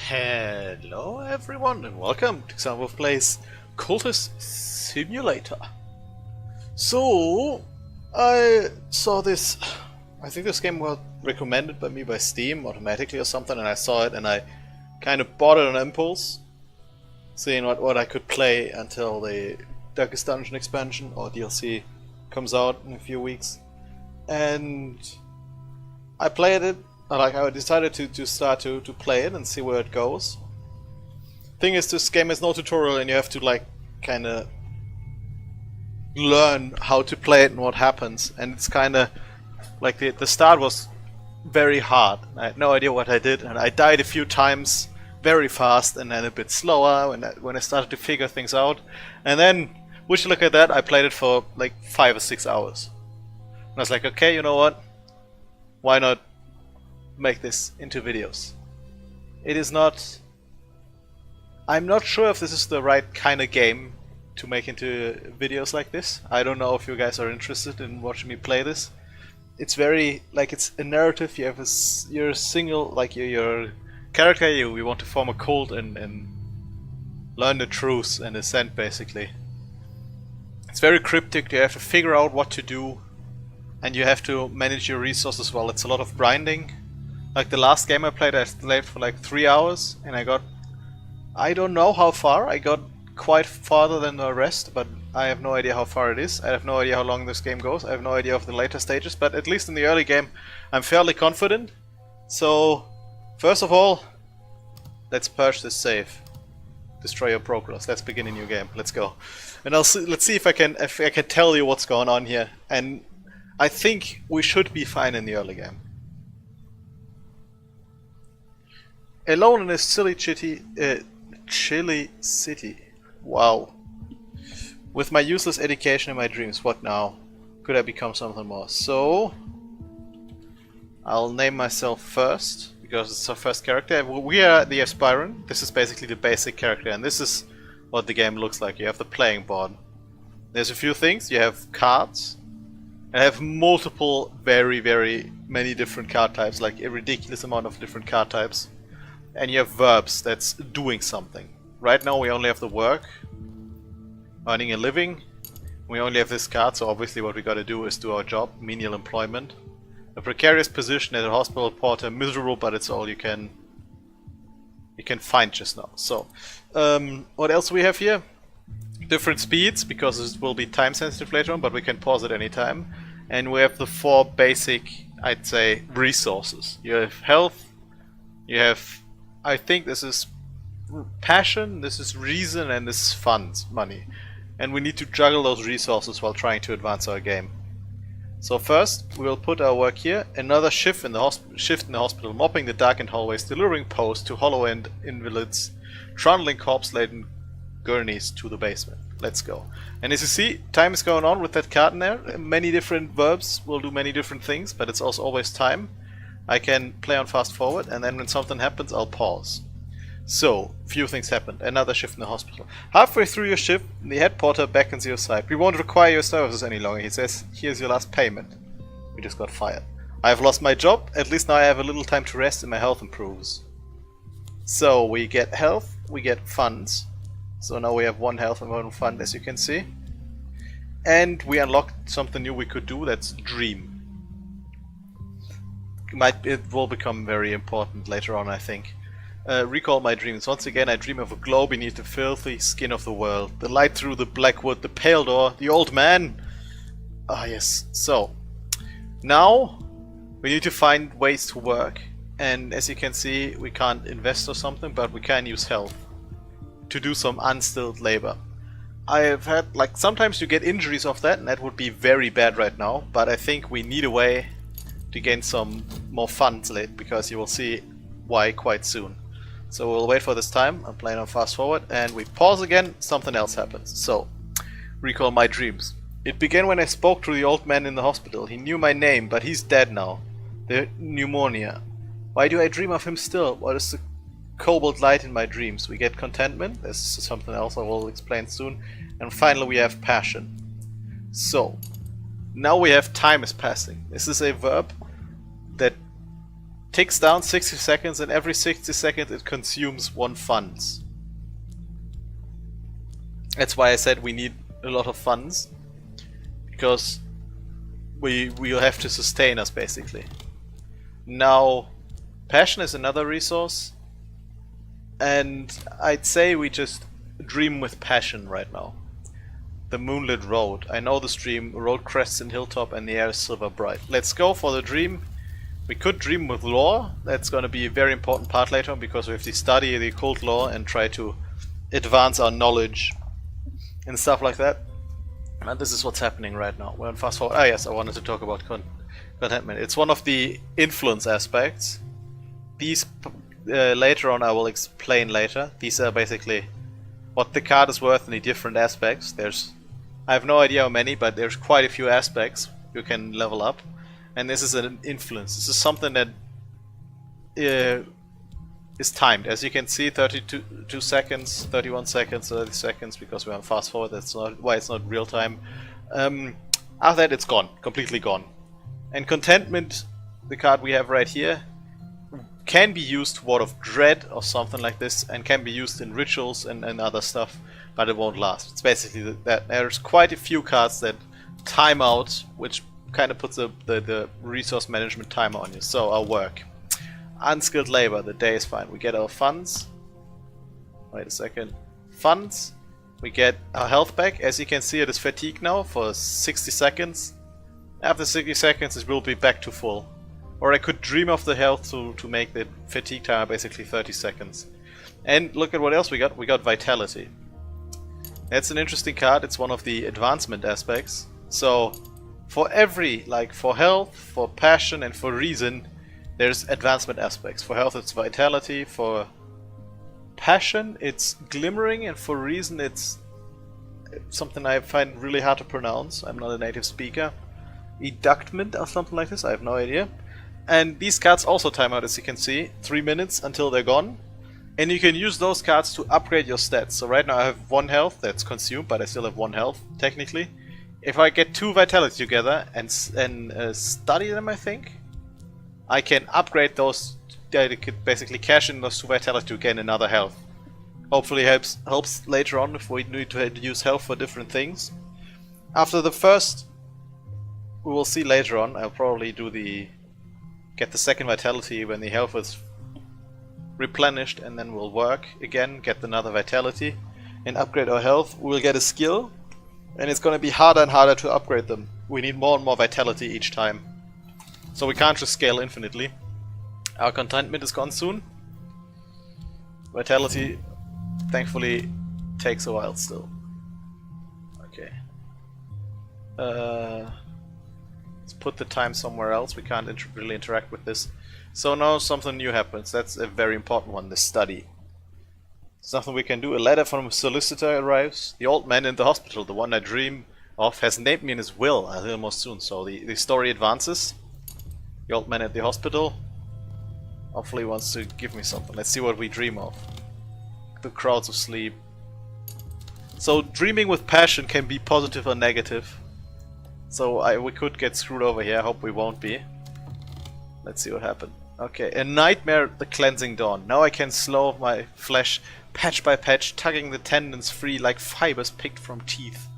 Hello everyone and welcome to Example of Plays Cultist Simulator. So, I saw this, I think this game was recommended by me by Steam automatically or something, and I saw it and I kind of bought it on impulse, seeing what I could play until the Darkest Dungeon expansion or DLC comes out in a few weeks. And I played it. I decided to start to play it and see where it goes. Thing is, this game has no tutorial and you have to kinda learn how to play it and what happens, and it's kinda like the start was very hard. I had no idea what I did and I died a few times very fast and then a bit slower when I started to figure things out. And then, would you look at that, I played it for like 5 or 6 hours. And I was like, okay, you know what? Why not make this into videos? It is not... I'm not sure if this is the right kind of game to make into videos like this. I don't know if you guys are interested in watching me play this. It's very, it's a narrative. You have you're a single, your character, you want to form a cult and learn the truth and ascend, basically. It's very cryptic. You have to figure out what to do and you have to manage your resources well. It's a lot of grinding. Like the last game I played for like 3 hours and I don't know how far. I got quite farther than the rest, but I have no idea how far it is. I have no idea how long this game goes. I have no idea of the later stages, but at least in the early game I'm fairly confident. So, first of all, let's purge this save. Destroy your progress. Let's begin a new game. Let's go. And let's see if I can tell you what's going on here. And I think we should be fine in the early game. Alone in a chilly city. Wow. With my useless education and my dreams, what now? Could I become something more? So, I'll name myself first, because it's our first character. We are the aspirant. This is basically the basic character, and this is what the game looks like. You have the playing board. There's a few things. You have cards. I have multiple, very many different card types, like a ridiculous amount of different card types. And you have verbs, that's doing something. Right now we only have the work, earning a living. We only have this card, so obviously what we gotta do is do our job, menial employment. A precarious position at a hospital porter, miserable, but it's all you can find just now. So, what else do we have here? Different speeds, because it will be time sensitive later on, but we can pause at any time. And we have the 4 basic, I'd say, resources. You have health, you have... I think this is passion, this is reason, and this is funds, money. And we need to juggle those resources while trying to advance our game. So first, we will put our work here. Another shift in the hospital, mopping the darkened hallways, delivering post to hollow-end invalids, trundling corpse-laden gurneys to the basement. Let's go. And as you see, time is going on with that card in there. Many different verbs will do many different things, but it's also always time. I can play on fast forward, and then when something happens, I'll pause. So, few things happened. Another shift in the hospital. Halfway through your shift, the head porter beckons your side. We won't require your services any longer, he says. Here's your last payment. We just got fired. I have lost my job. At least now I have a little time to rest and my health improves. So, we get health, we get funds. So now we have 1 health and 1 fund, as you can see. And we unlocked something new we could do, that's dream. It will become very important later on, I think. Recall my dreams. Once again, I dream of a glow beneath the filthy skin of the world. The light through the black wood, the pale door, the old man. Ah, yes. So, now we need to find ways to work. And as you can see, we can't invest or something, but we can use health to do some unskilled labor. I have had, sometimes you get injuries off that, and that would be very bad right now. But I think we need a way to gain some more funds late, because you will see why quite soon. So we'll wait for this time. I'm playing on fast forward and we pause again, something else happens. So, recall my dreams. It began when I spoke to the old man in the hospital. He knew my name, but he's dead now. The pneumonia. Why do I dream of him still? What is the cobalt light in my dreams? We get contentment. This is something else I will explain soon. And finally we have passion. So, now we have time is passing. This is a verb that ticks down 60 seconds, and every 60 seconds it consumes 1 funds. That's why I said we need a lot of funds, because we'll have to sustain us basically. Now, passion is another resource, and I'd say we just dream with passion right now. The moonlit road. I know the stream. Road crests in hilltop and the air is silver bright. Let's go for the dream. We could dream with lore. That's going to be a very important part later on, because we have to study the occult lore and try to advance our knowledge and stuff like that. And this is what's happening right now. We're on fast forward. Ah yes, I wanted to talk about contentment. It's one of the influence aspects. These later on I will explain later. These are basically what the card is worth in the different aspects. I have no idea how many, but there's quite a few aspects you can level up. And this is an influence. This is something that is timed. As you can see, 32 seconds, 31 seconds, 30 seconds, because we're on fast forward. That's not why it's not real time. After that, it's gone, completely gone. And contentment, the card we have right here, can be used Ward of Dread or something like this, and can be used in rituals and other stuff, but it won't last. It's basically that. There's quite a few cards that time out, which kind of puts the resource management timer on you. So our work. Unskilled labor, the day is fine. We get our funds. Wait a second. Funds. We get our health back. As you can see, it is fatigue now for 60 seconds. After 60 seconds, it will be back to full. Or I could dream of the health to make the fatigue timer basically 30 seconds. And look at what else we got. We got vitality. That's an interesting card. It's one of the advancement aspects. So for every, like for health, for passion, and for reason, there's advancement aspects. For health it's vitality, for passion it's glimmering, and for reason it's something I find really hard to pronounce. I'm not a native speaker. Eductment or something like this, I have no idea. And these cards also time out, as you can see, 3 minutes until they're gone. And you can use those cards to upgrade your stats. So right now I have 1 health that's consumed, but I still have 1 health, technically. If I get 2 vitality together and study them, I think, I can upgrade those. I could basically cash in those 2 vitality to gain another health. Hopefully helps later on if we need to use health for different things. After the first, we will see later on, I'll probably get the second vitality when the health is replenished, and then we'll work again, get another vitality and upgrade our health. We'll get a skill, and it's going to be harder and harder to upgrade them. We need more and more vitality each time, so we can't just scale infinitely. Our contentment is gone soon. Vitality thankfully takes a while still. Okay, let's put the time somewhere else. We can't really interact with this. So now something new happens. That's a very important one, the study. Something we can do. A letter from a solicitor arrives. The old man in the hospital, the one I dream of, has named me in his will. I'll hear more soon. So the story advances. The old man at the hospital hopefully wants to give me something. Let's see what we dream of. The crowds of sleep. So dreaming with passion can be positive or negative. So we could get screwed over here. I hope we won't be. Let's see what happened. Okay, a nightmare, the cleansing dawn. Now I can slow my flesh patch by patch, tugging the tendons free like fibers picked from teeth.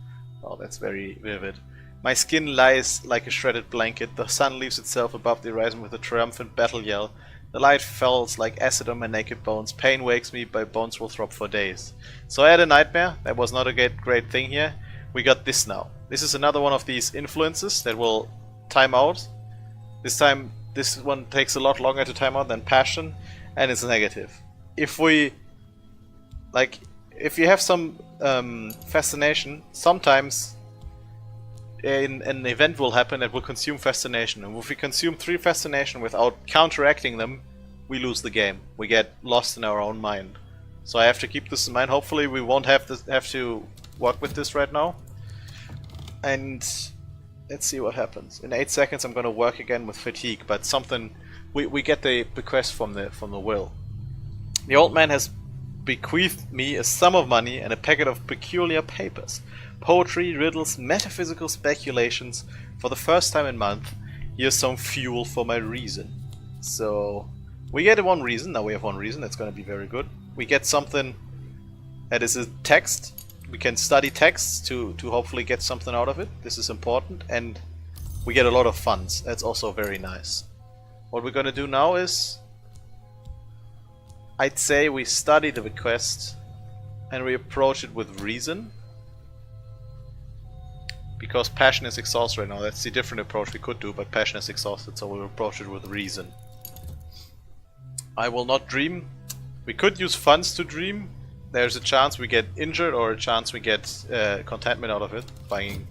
Oh, that's very vivid. My skin lies like a shredded blanket. The sun leaves itself above the horizon with a triumphant battle yell. The light falls like acid on my naked bones. Pain wakes me, my bones will throb for days. So I had a nightmare. That was not a great thing here. We got this now. This is another one of these influences that will time out. This time, this one takes a lot longer to time out than passion, and it's negative. If you have some fascination, sometimes an event will happen that will consume fascination, and if we consume 3 fascination without counteracting them, we lose the game. We get lost in our own mind. So I have to keep this in mind. Hopefully we won't have to work with this right now. And let's see what happens. In 8 seconds I'm going to work again with fatigue, but something we get the bequest from the will. The old man has bequeathed me a sum of money and a packet of peculiar papers. Poetry, riddles, metaphysical speculations. For the first time in months, here's some fuel for my reason. So we get one reason. Now we have one reason. That's going to be very good. We get something that is a text. We can study texts to hopefully get something out of it. This is important. And we get a lot of funds. That's also very nice. What we're going to do now is, I'd say we study the request and we approach it with reason. Because passion is exhausted right now. That's the different approach we could do, but passion is exhausted, so we'll approach it with reason. I will not dream. We could use funds to dream. There's a chance we get injured or a chance we get contentment out of it. Buying,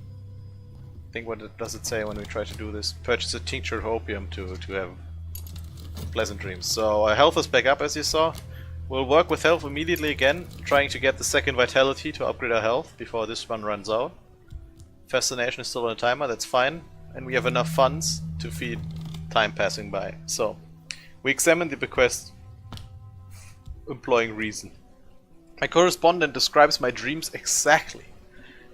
I think what does it say when we try to do this? Purchase a tincture of opium to have pleasant dreams. So our health is back up, as you saw. We'll work with health immediately again, trying to get the second vitality to upgrade our health before this one runs out. Fascination is still on a timer, that's fine. And we have enough funds to feed time passing by. So, we examine the bequest employing reason. My correspondent describes my dreams exactly.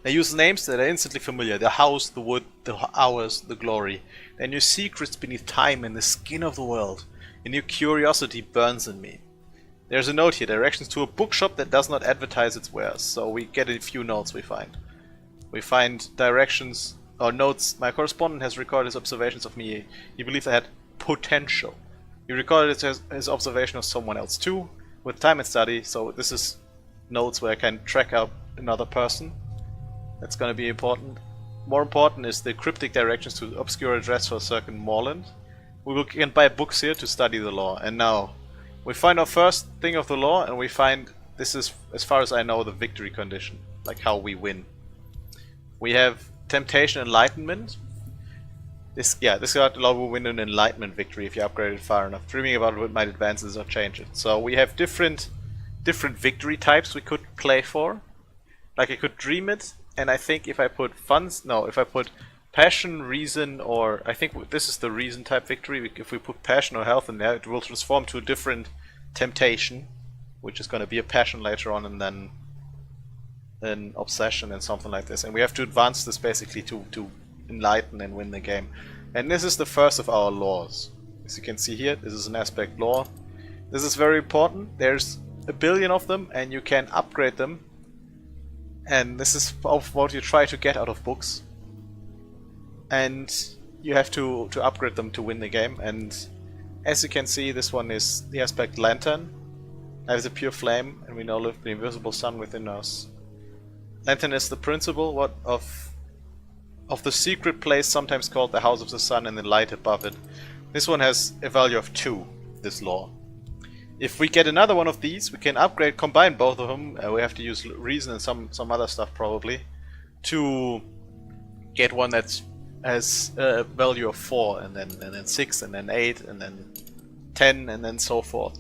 They use names that are instantly familiar. The house, the wood, the hours, the glory. They knew secrets beneath time and the skin of the world. A new curiosity burns in me. There's a note here, directions to a bookshop that does not advertise its wares. So we get a few notes we find. We find directions or notes. My correspondent has recorded his observations of me. He believes I had potential. He recorded his observation of someone else too, with time and study. So this is notes where I can track out another person. That's going to be important. More important is the cryptic directions to obscure address for a certain moorland. We can buy books here to study the law. And now we find our first thing of the law, and we find this is, as far as I know, the victory condition, like how we win. We have temptation, enlightenment. This card allows you to win an enlightenment victory if you upgrade it far enough. Dreaming about it might advance it or change it. So we have different victory types we could play for. Like I could dream it, and I think if I put if I put passion, reason, or I think this is the reason type victory. If we put passion or health in there, it will transform to a different temptation, which is going to be a passion later on, and then an obsession and something like this. And we have to advance this basically to enlighten and win the game. And this is the first of our laws. As you can see here, this is an aspect law. This is very important. There's a billion of them, and you can upgrade them. And this is what you try to get out of books. And you have to upgrade them to win the game. And as you can see, this one is the aspect lantern. That is a pure flame, and we now live the invisible sun within us. Lantern is the principle of the secret place, sometimes called the House of the Sun, and the light above it. This one has a value of 2, this law. If we get another one of these, we can combine both of them. We have to use reason and some other stuff probably to get one that has a value of 4, and then 6, and then 8, and then 10, and then so forth.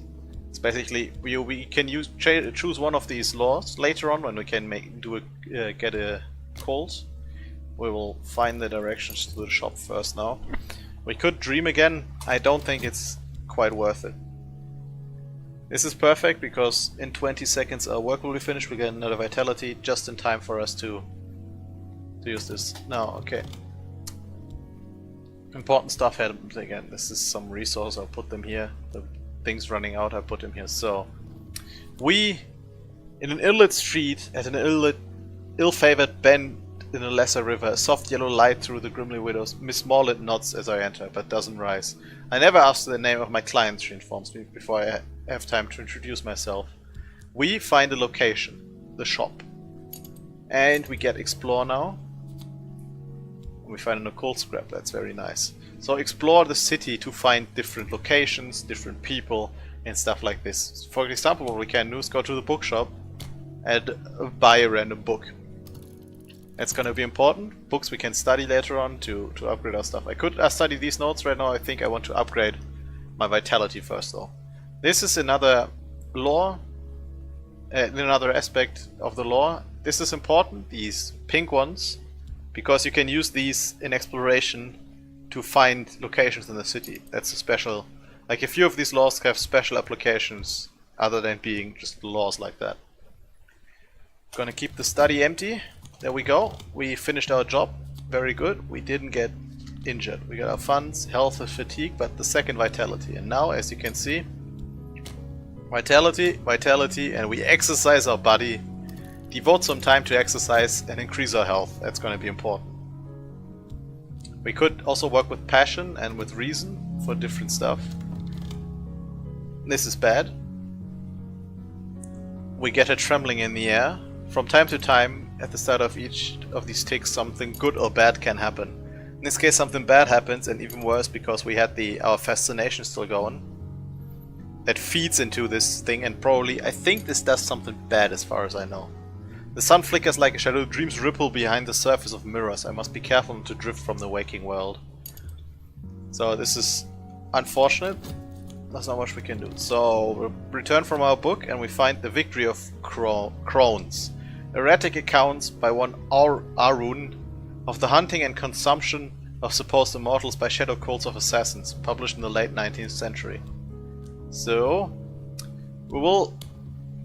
It's basically we can choose one of these laws later on when we can get a calls. We will find the directions to the shop first now. We could dream again. I don't think it's quite worth it. This is perfect because in 20 seconds our work will be finished. We get another vitality just in time for us to use this. Now, okay. Important stuff happens again. This is some resource. I'll put them here. The things running out, I'll put them here. So, we, in an ill-lit street, at an ill-favored bend in a lesser river, a soft yellow light through the grimly widows. Miss Morland nods as I enter, but doesn't rise. I never asked the name of my client, she informs me, before I have time to introduce myself. We find a location, the shop. And we get explore now. We find an occult scrap, that's very nice. So explore the city to find different locations, different people, and stuff like this. For example, what we can do is go to the bookshop and buy a random book. That's going to be important. Books we can study later on to upgrade our stuff. I could study these notes right now. I think I want to upgrade my vitality first though. This is another law, another aspect of the law. This is important, these pink ones, because you can use these in exploration to find locations in the city. That's a special, like a few of these laws have special applications other than being just laws like that. Gonna keep the study empty. There we go. We finished our job. Very good. We didn't get injured. We got our funds, health and fatigue, but the second vitality. And now, as you can see, vitality, vitality, and we exercise our body, devote some time to exercise and increase our health. That's going to be important. We could also work with passion and with reason for different stuff. This is bad. We get a trembling in the air. From time to time, at the start of each of these ticks, something good or bad can happen. In this case, something bad happens, and even worse because we had our fascination still going. That feeds into this thing, and probably, I think this does something bad as far as I know. The sun flickers like a shadow, dreams ripple behind the surface of mirrors. I must be careful not to drift from the waking world. So this is unfortunate. There's not much we can do. So we return from our book and we find the victory of crones. Erratic accounts by one Arun of the hunting and consumption of supposed immortals by shadow cults of assassins, published in the late 19th century. So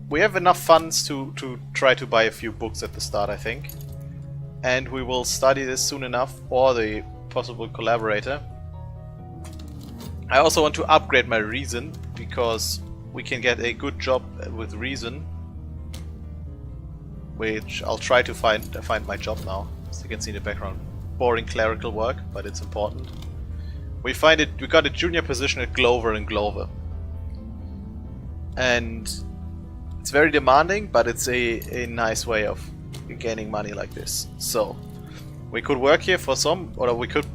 we have enough funds to try to buy a few books at the start, I think. And we will study this soon enough, or the possible collaborator. I also want to upgrade my reason, because we can get a good job with reason, which I'll try to find my job now. As you can see in the background, boring clerical work, but it's important. We got a junior position at Glover and Glover, and it's very demanding, but it's a nice way of gaining money like this. So we could work here for some, or we could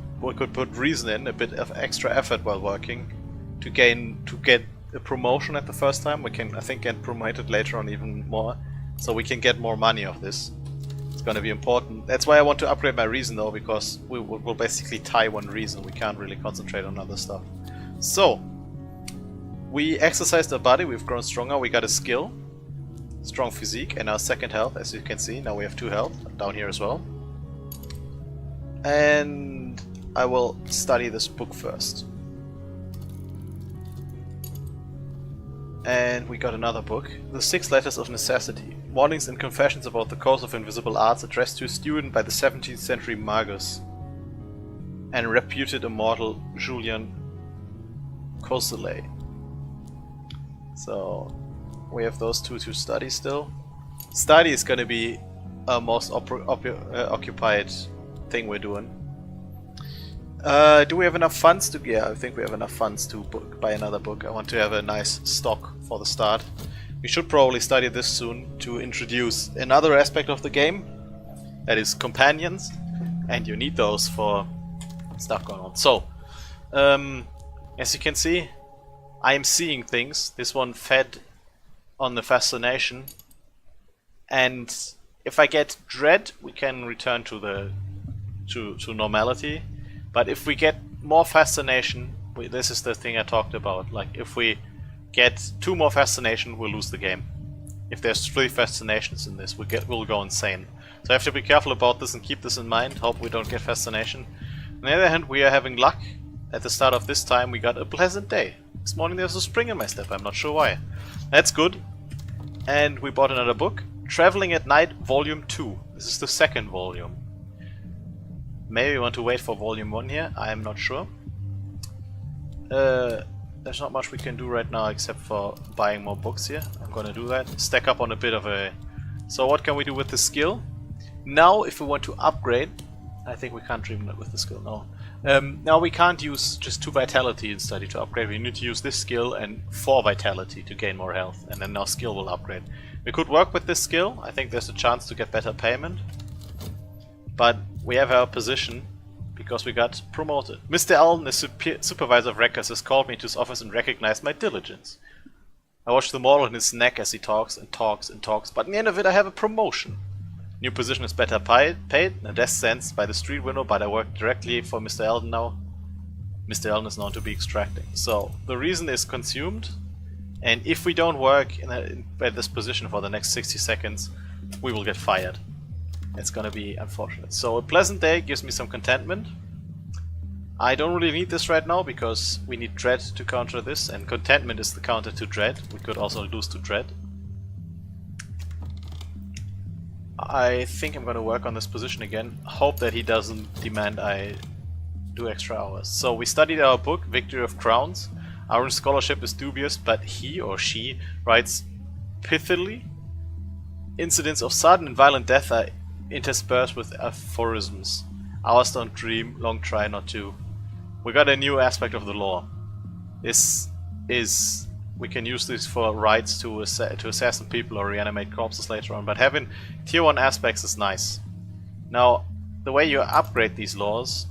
put reason in, a bit of extra effort while working to get a promotion at the first time. We can, I think, get promoted later on even more, so we can get more money of this. It's going to be important. That's why I want to upgrade my reason though, because we'll basically tie one reason. We can't really concentrate on other stuff. So we exercised our body, we've grown stronger, we got a skill, strong physique, and our second health, as you can see. Now we have 2 health down here as well. And I will study this book first. And we got another book. The 6 Letters of Necessity. Warnings and confessions about the course of invisible arts, addressed to a student by the 17th century magus and reputed immortal Julian Courcelette. So we have those two to study still. Study is going to be our most occupied thing we're doing. Do we have enough funds to... Yeah, I think we have enough funds to buy another book. I want to have a nice stock for the start. We should probably study this soon to introduce another aspect of the game. That is companions. And you need those for stuff going on. So, as you can see, I am seeing things. This one fed on the fascination. And if I get dread, we can return to normality. But if we get more fascination, this is the thing I talked about. Like, if we get 2 more fascination, we'll lose the game. If there's 3 fascinations in this, we'll go insane. So I have to be careful about this and keep this in mind. Hope we don't get fascination. On the other hand, we are having luck. At the start of this time, we got a pleasant day. This morning there's a spring in my step. I'm not sure why. That's good. And we bought another book. Traveling at Night, Volume 2. This is the 2nd volume. Maybe we want to wait for Volume 1 here, I'm not sure. There's not much we can do right now except for buying more books here. I'm gonna do that. Stack up on a bit of a... So what can we do with the skill? Now if we want to upgrade... I think we can't dream that with the skill, no. Now we can't use just 2 vitality in study to upgrade. We need to use this skill and 4 vitality to gain more health. And then our skill will upgrade. We could work with this skill. I think there's a chance to get better payment. But we have our position because we got promoted. Mr. Allen, the supervisor of records, has called me to his office and recognized my diligence. I watch the model in his neck as he talks and talks and talks, but in the end of it I have a promotion. New position is better paid, a desk sense by the street window, but I work directly for Mr. Allen now. Mr. Allen is known to be extracting. So the reason is consumed, and if we don't work at this position for the next 60 seconds, we will get fired. It's gonna be unfortunate. So a pleasant day gives me some contentment. I don't really need this right now because we need dread to counter this, and contentment is the counter to dread. We could also lose to dread. I think I'm gonna work on this position again. Hope that he doesn't demand I do extra hours. So we studied our book, Victory of Crowns. Our scholarship is dubious, but he or she writes pithily. Incidents of sudden and violent death are interspersed with aphorisms. Ours don't dream, long try not to. We got a new aspect of the law. This is... we can use this for rights to assassinate people or reanimate corpses later on, but having tier 1 aspects is nice. Now, the way you upgrade these laws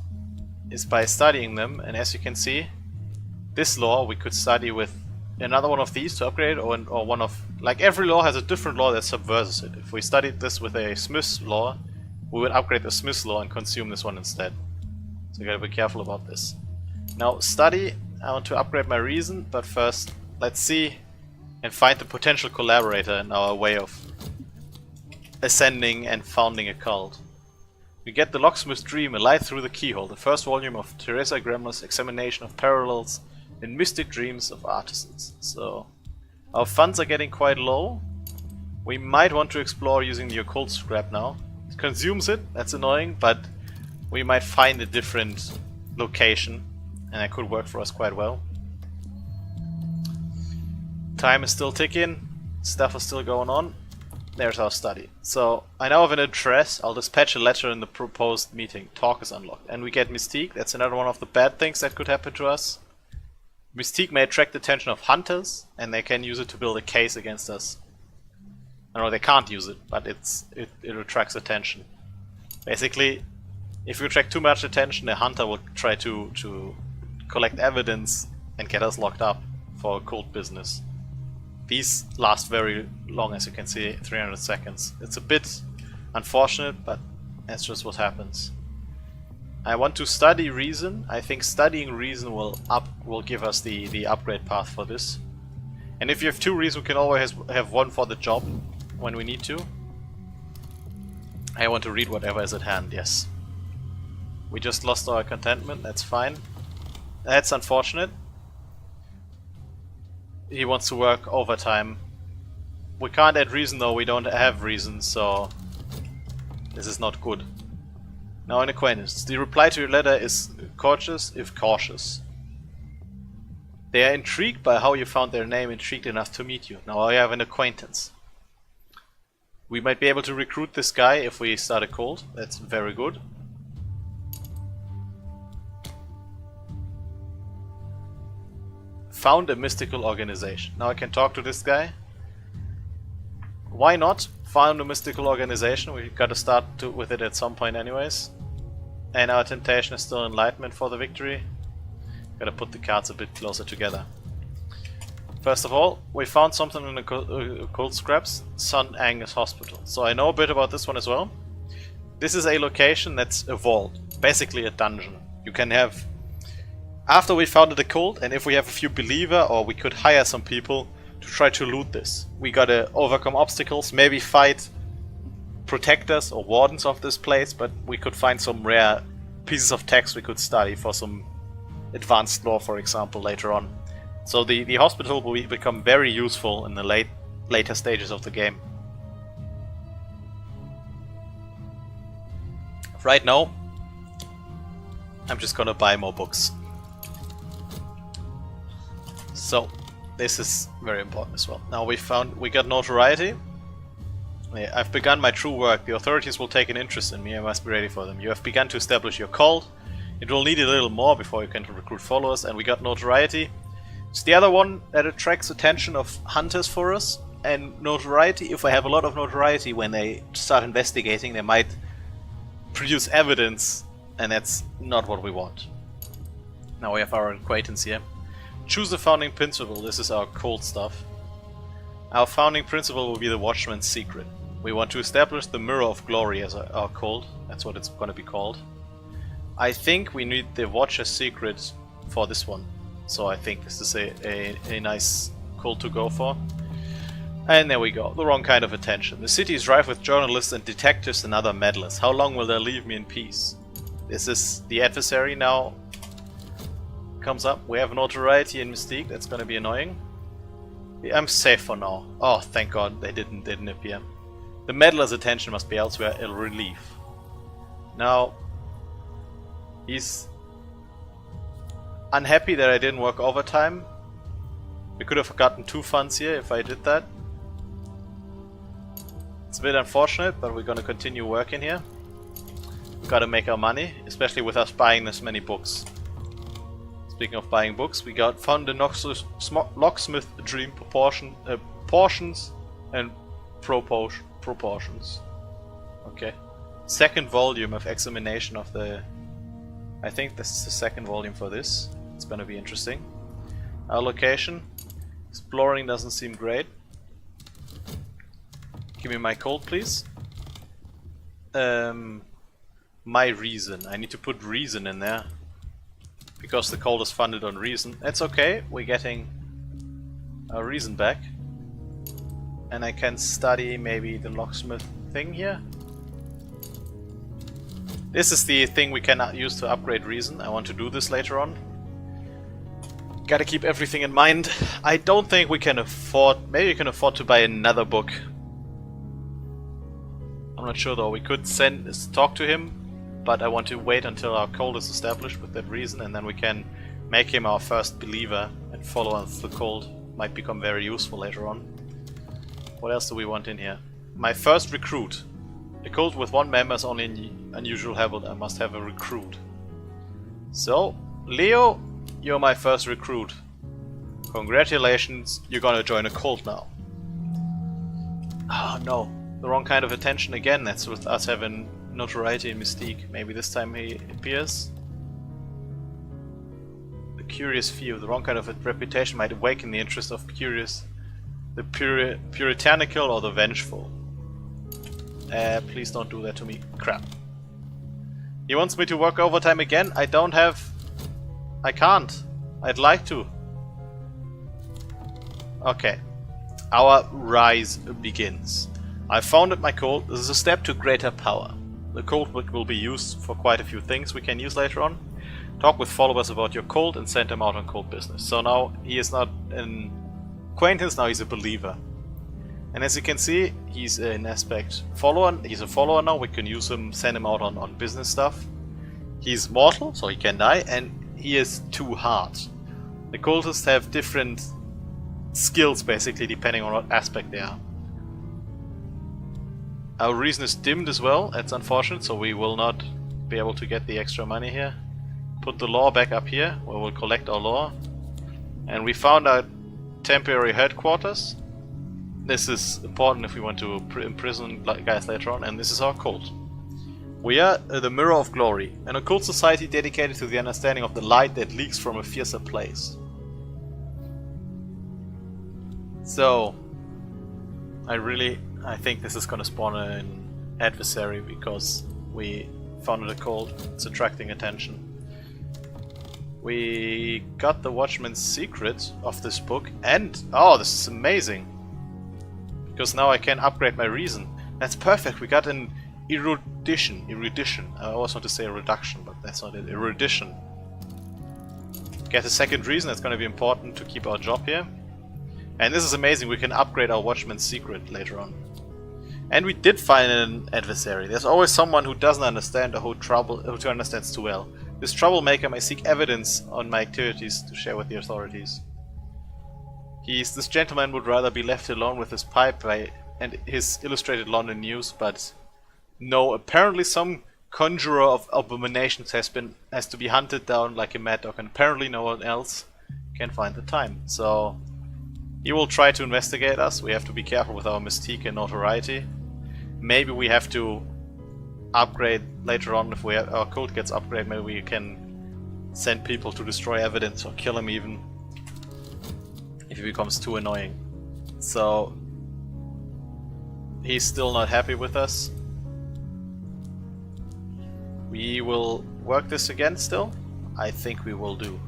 is by studying them, and as you can see, this law we could study with another one of these to upgrade, or one of... like every law has a different law that subverts it. If we studied this with a Smith's law, we would upgrade the Smith's law and consume this one instead. So you gotta be careful about this. Now, study, I want to upgrade my reason, but first let's see and find the potential collaborator in our way of ascending and founding a cult. We get the Locksmith's Dream, A Light Through the Keyhole, the first volume of Teresa Gremler's examination of parallels in mystic dreams of artisans. So, our funds are getting quite low. We might want to explore using the occult scrap now. It consumes it, that's annoying, but we might find a different location, and that could work for us quite well. Time is still ticking, stuff is still going on. There's our study. So, I now have an address. I'll dispatch a letter in the proposed meeting. Talk is unlocked. And we get Mystique. That's another one of the bad things that could happen to us. Mystique may attract the attention of hunters, and they can use it to build a case against us. No, they can't use it, but it attracts attention. Basically, if you attract too much attention, a hunter will try to collect evidence and get us locked up for occult business. These last very long, as you can see, 300 seconds. It's a bit unfortunate, but that's just what happens. I want to study reason. I think studying reason will give us the upgrade path for this. And if you have 2 reason, we can always have 1 for the job when we need to. I want to read whatever is at hand, yes. We just lost our contentment, that's fine. That's unfortunate. He wants to work overtime. We can't add reason though, we don't have reason, so this is not good. Now an acquaintance. The reply to your letter is courteous if cautious. They are intrigued by how you found their name, intrigued enough to meet you. Now I have an acquaintance. We might be able to recruit this guy if we start a cult. That's very good. Found a mystical organization. Now I can talk to this guy. Why not? Found a mystical organization. We gotta start with it at some point anyways. And our temptation is still enlightenment for the victory. Gotta put the cards a bit closer together. First of all, we found something in the occult scraps. St. Angus Hospital. So I know a bit about this one as well. This is a location that's a vault. Basically a dungeon. You can have... After we founded the cult, and if we have a few believer, or we could hire some people to try to loot this. We gotta overcome obstacles, maybe fight protectors or wardens of this place, but we could find some rare pieces of text we could study for some advanced lore, for example, later on. So the hospital will become very useful in the later stages of the game. Right now, I'm just gonna buy more books. So, this is very important as well. Now we got notoriety. I've begun my true work. The authorities will take an interest in me. I must be ready for them. You have begun to establish your cult. It will need a little more before you can recruit followers. And we got notoriety. It's the other one that attracts attention of hunters for us. And notoriety, if I have a lot of notoriety, when they start investigating, they might produce evidence. And that's not what we want. Now we have our acquaintance here. Choose a founding principle. This is our cult stuff. Our founding principle will be the Watchman's Secret. We want to establish the Mirror of Glory as our cult. That's what it's going to be called. I think we need the Watcher's Secret for this one. So I think this is a nice cult to go for. And there we go. The wrong kind of attention. The city is rife with journalists and detectives and other meddlers. How long will they leave me in peace? This is the adversary now. Comes up. We have notoriety and mystique. That's going to be annoying. I'm safe for now. Oh, thank God they didn't appear. The meddler's attention must be elsewhere. It'll relief. Now, he's unhappy that I didn't work overtime. We could have gotten 2 funds here if I did that. It's a bit unfortunate, but we're gonna continue working here. Gotta make our money, especially with us buying this many books. Speaking of buying books, we found the Locksmith Dream portions and proportions. Okay. Second volume of examination of the... I think this is the second volume for this. It's gonna be interesting. Our location. Exploring doesn't seem great. Give me my cold, please. My reason. I need to put reason in there. Because the cold is funded on reason. It's okay, we're getting our reason back. And I can study maybe the locksmith thing here. This is the thing we cannot use to upgrade reason. I want to do this later on. Gotta keep everything in mind. I don't think we can afford... Maybe we can afford to buy another book. I'm not sure though. We could talk to him. But I want to wait until our cold is established with that reason, and then we can make him our first believer and follow us. The cold might become very useful later on. What else do we want in here? My first recruit. A cult with 1 member is only an unusual habit. I must have a recruit. So, Leo, you're my first recruit. Congratulations, you're gonna join a cult now. Oh no, the wrong kind of attention again. That's with us having notoriety and mystique. Maybe this time he appears. The curious few. The wrong kind of reputation might awaken the interest of curious. The puritanical or the vengeful. Please don't do that to me. Crap. He wants me to work overtime again? I don't have... I can't. I'd like to. Okay. Our rise begins. I founded my cult. This is a step to greater power. The cult will be used for quite a few things we can use later on. Talk with followers about your cult and send them out on cult business. So now he is not an acquaintance, now he's a believer. And as you can see, he's an aspect follower. He's a follower now. We can use him, send him out on business stuff. He's mortal, so he can die, and he is too hard. The cultists have different skills basically depending on what aspect they are. Our reason is dimmed as well. That's unfortunate, so we will not be able to get the extra money here. Put the law back up here, where we'll collect our law. And we found our temporary headquarters. This is important if we want to imprison guys later on, and this is our cult. We are the Mirror of Glory, an occult society dedicated to the understanding of the light that leaks from a fiercer place. So, I think this is gonna spawn an adversary because we founded a cult. It's attracting attention. We got the Watchman's secret of this book, and oh, this is amazing! Because now I can upgrade my reason. That's perfect. We got an erudition. I always want to say a reduction, but that's not it. Erudition. Get a second reason. That's going to be important to keep our job here. And this is amazing. We can upgrade our Watchman's secret later on. And we did find an adversary. There's always someone who doesn't understand or who understands too well. This troublemaker may seek evidence on my activities to share with the authorities. This gentleman would rather be left alone with his pipe and his illustrated London news, but no, apparently some conjurer of abominations has to be hunted down like a mad dog, and apparently no one else can find the time. So he will try to investigate us. We have to be careful with our mystique and notoriety. Maybe we have to upgrade later on. If our cult gets upgraded, maybe we can send people to destroy evidence or kill him even if he becomes too annoying. So he's still not happy with us. We will work this again still. I think we will do.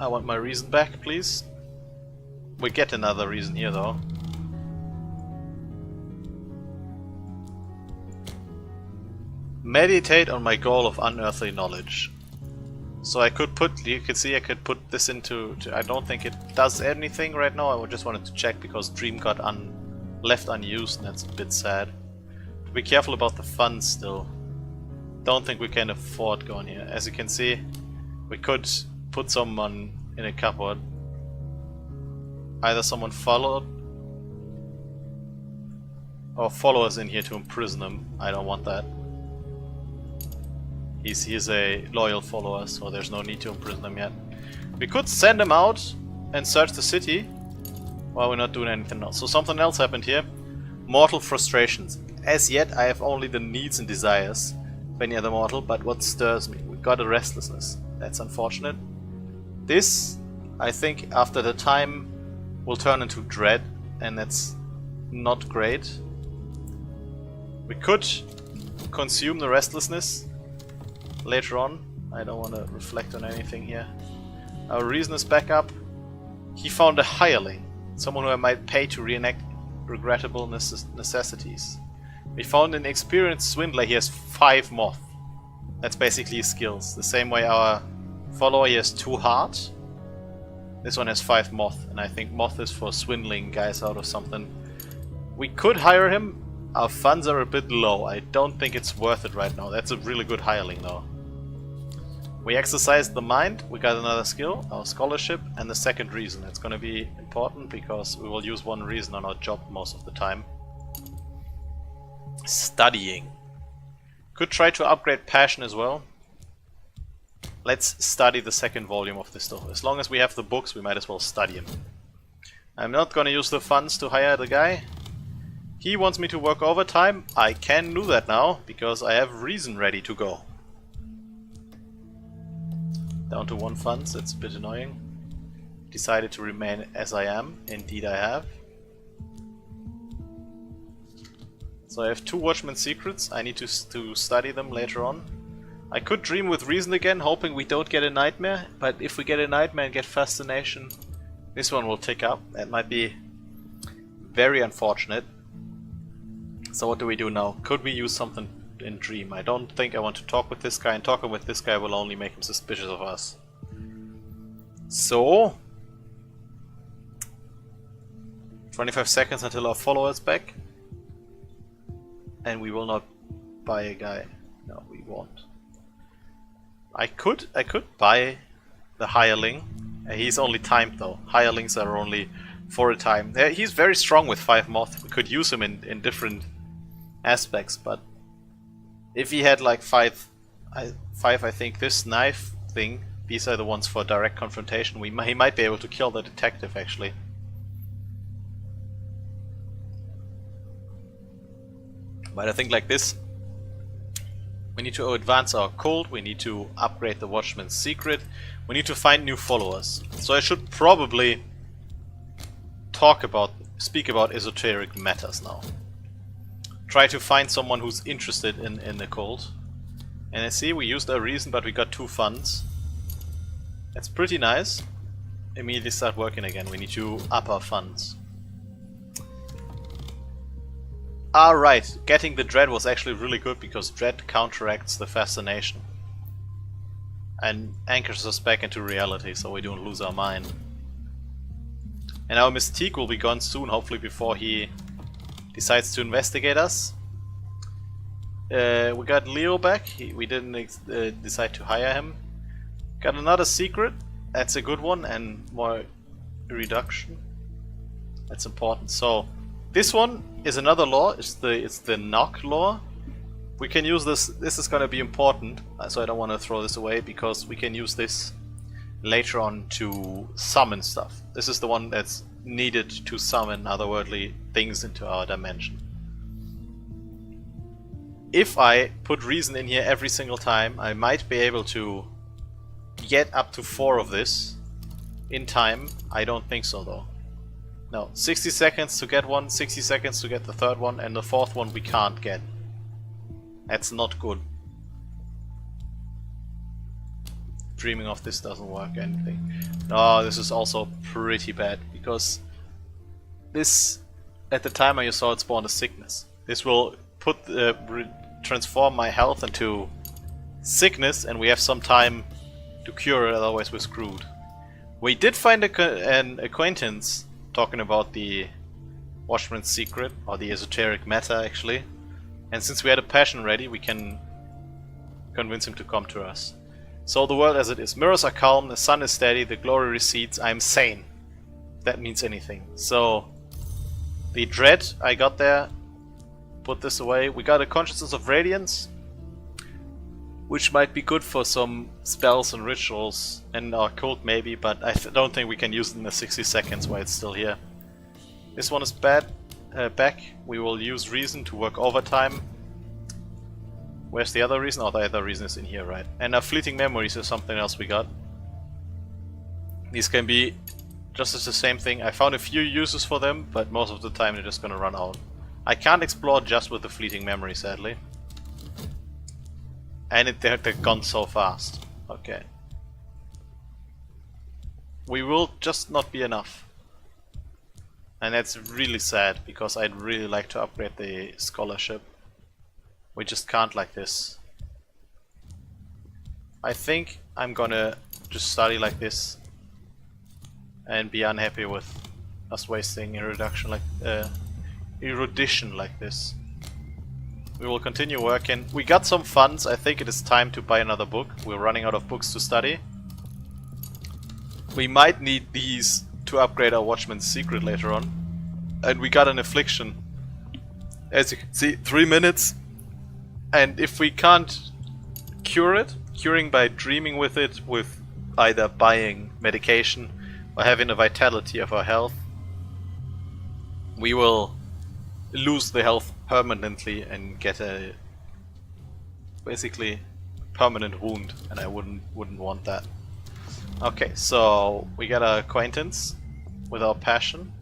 I want my reason back, please. We get another reason here though. Meditate on my goal of unearthly knowledge. So I could put, you can see I could put this into, I don't think it does anything right now. I just wanted to check because Dream got left unused, and that's a bit sad. Be careful about the funds still. don't think we can afford going here. As you can see, we could put someone in a cupboard. Either someone followed or follow us in here to imprison him. I don't want that. He's a loyal follower, so there's no need to imprison him yet. We could send him out and search the city while we're not doing anything else. So something else happened here. Mortal frustrations. As yet I have only the needs and desires of any other mortal, but what stirs me? We got a restlessness. That's unfortunate. This, I think, after the time will turn into dread, and that's not great. We could consume the restlessness later on. I don't want to reflect on anything here. Our reason is back up. He found a hireling, someone who I might pay to reenact regrettable necessities. We found an experienced swindler. He has 5 moth. That's basically his skills. The same way our follower, he has 2 heart. This one has 5 moth, and I think moth is for swindling guys out of something. We could hire him. Our funds are a bit low. I don't think it's worth it right now. That's a really good hireling though. We exercised the mind. We got another skill, our scholarship, and the second reason. It's going to be important because we will use one reason on our job most of the time. Studying. Could try to upgrade passion as well. Let's study the second volume of this though. As long as we have the books, we might as well study him. I'm not going to use the funds to hire the guy. He wants me to work overtime. I can do that now because I have reason ready to go. Down to 1 funds, that's a bit annoying. Decided to remain as I am. Indeed I have. So I have 2 Watchman secrets. I need to study them later on. I could dream with reason again, hoping we don't get a nightmare. But if we get a nightmare and get fascination, this one will tick up. That might be very unfortunate. So what do we do now? Could we use something in dream? I don't think I want to talk with this guy, and talking with this guy will only make him suspicious of us. So 25 seconds until our follower is back. And we will not buy a guy. No, we won't. I could buy the hireling. He's only timed though. Hirelings are only for a time. He's very strong with 5 moth. We could use him in different aspects, but if he had like 5, I think this knife thing, these are the ones for direct confrontation. He might be able to kill the detective actually. But I think like this, we need to advance our cult, we need to upgrade the Watchman's secret, we need to find new followers. So I should probably speak about esoteric matters now. Try to find someone who's interested in the cult. And I see we used our reason, but we got 2 funds. That's pretty nice. Immediately start working again. We need to up our funds. Alright, getting the dread was actually really good because dread counteracts the fascination. And anchors us back into reality so we don't lose our mind. And our mystique will be gone soon, hopefully before he decides to investigate us. We got Leo back. We didn't decide to hire him. Got another secret. That's a good one, and more reduction. That's important. So this one is another law. It's the knock law. We can use this. This is going to be important. So I don't want to throw this away because we can use this later on to summon stuff. This is the one that's needed to summon otherworldly things into our dimension. If I put reason in here every single time, I might be able to get up to 4 of this in time. I don't think so though. No, 60 seconds to get one, 60 seconds to get the 3rd one, and the 4th one we can't get. That's not good. Dreaming of this doesn't work anything. No, this is also pretty bad because this, at the timer you saw it spawned a sickness. This will transform my health into sickness, and we have some time to cure it, otherwise we're screwed. We did find an acquaintance talking about the Watchman's secret, or the esoteric matter actually. And since we had a passion ready, we can convince him to come to us. So the world as it is. Mirrors are calm, the sun is steady, the glory recedes, I am sane. If that means anything. So, the dread I got there, put this away. We got a consciousness of radiance, which might be good for some spells and rituals and our cult maybe, but I don't think we can use it in the 60 seconds while it's still here. This one is bad. Back. We will use reason to work overtime. Where's the other reason? Oh, the other reason is in here, right? And our fleeting memories is something else we got. These can be just as the same thing. I found a few uses for them, but most of the time they're just gonna run out. I can't explore just with the fleeting memory, sadly. And they're gone so fast. Okay. We will just not be enough. And that's really sad, because I'd really like to upgrade the scholarship. We just can't like this. I think I'm gonna just study like this and be unhappy with us wasting erudition like this. We will continue working. We got some funds. I think it is time to buy another book. We're running out of books to study. We might need these to upgrade our Watchman's Secret later on. And we got an affliction. As you can see, 3 minutes. And if we can't cure it, curing by dreaming with it, with either buying medication or having a vitality of our health, we will lose the health permanently and get a basically permanent wound, and I wouldn't want that. Okay, so we got our acquaintance with our passion.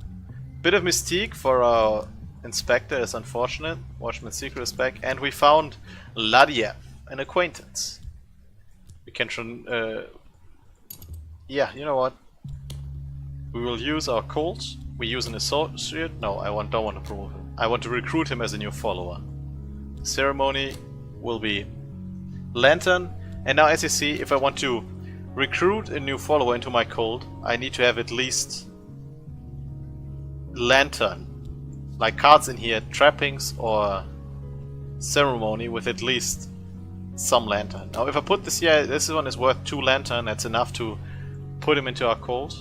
Bit of mystique for our inspector is unfortunate. Watchman's Secret is back, and we found Ladiev, an acquaintance. We can yeah, you know what? We will use our cult. We use an associate. No, don't want to promote him. I want to recruit him as a new follower. The ceremony will be Lantern. And now, as you see, if I want to recruit a new follower into my cult, I need to have at least Lantern. Like cards in here, trappings or ceremony with at least some lantern. Now if I put this here, this one is worth 2 lantern, that's enough to put him into our cult.